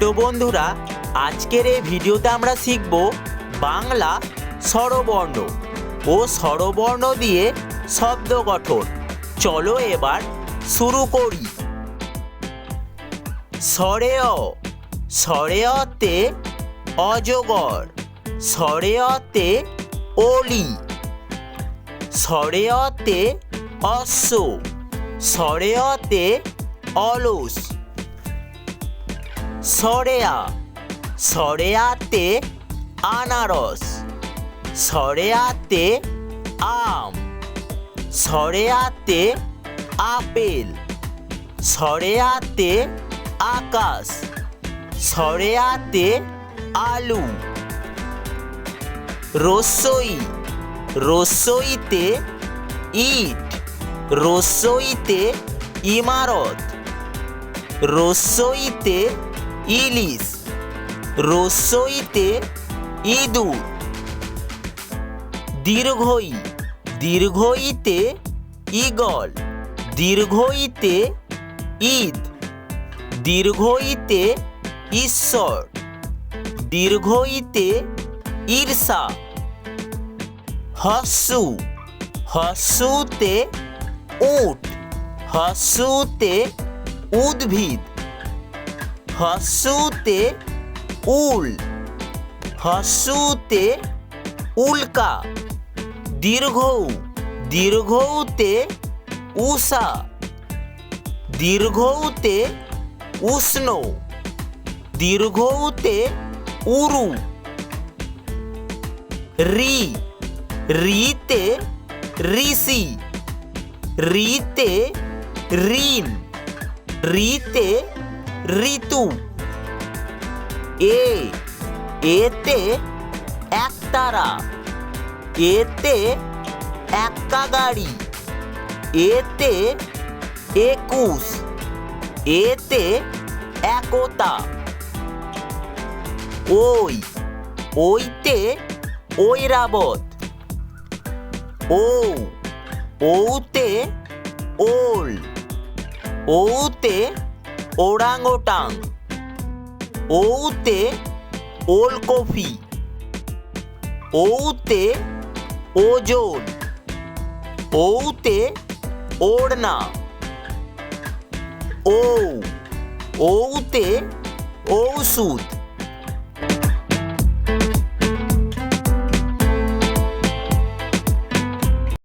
ছোট্ট বন্ধুরা, আজকের এই ভিডিওতে আমরা শিখব বাংলা স্বরবর্ণ ও স্বরবর্ণ দিয়ে শব্দ গঠন। চলো এবার শুরু করি। স্বরে অ, স্বরে অতে অজগর, স্বরে অতে অলি, স্বরে অতে অশ্ব, স্বরে অতে অলস। স্বরে আ, স্বরে আতে আনারস, স্বরে আতে আম, স্বরে আতে আপেল, স্বরে আতে আকাশ, স্বরে আতে আলু। রস্যই, রস্যইতে ইট, রস্যইতে ইমারত, রস্যইতে ইলিশ, রস্যইতে ইঁদুর। দীর্ঘই, দীর্ঘইতে ঈগল, দীর্ঘইতে ঈদ, দীর্ঘইতে ঈশ্বর, দীর্ঘইতে ঈর্ষা। হস্যু, হস্যুতে উট, হস্যুতে উদ্ভিদ, হস্যুতে উল, হস্যুতে উল্কা। দীর্ঘৌ, দীর্ঘৌতে উষা, দীর্ঘৌতে উষ্ণ, দীর্ঘৌতে উরু। রি, রিতে ঋষি, রিতে ঋণ, রিতে ঋতু। এ, এতে একতারা, এতে এক্কা গাড়ি, এতে 21, এতে একতা। ওই, ওইতে ঐরাবত, ও, ওতে ওল, ওতে ওরাংওটাং, ওতে ওলকপি, ওতে ওজন, ওতে ওড়না। ও, ওতে ঔষধ,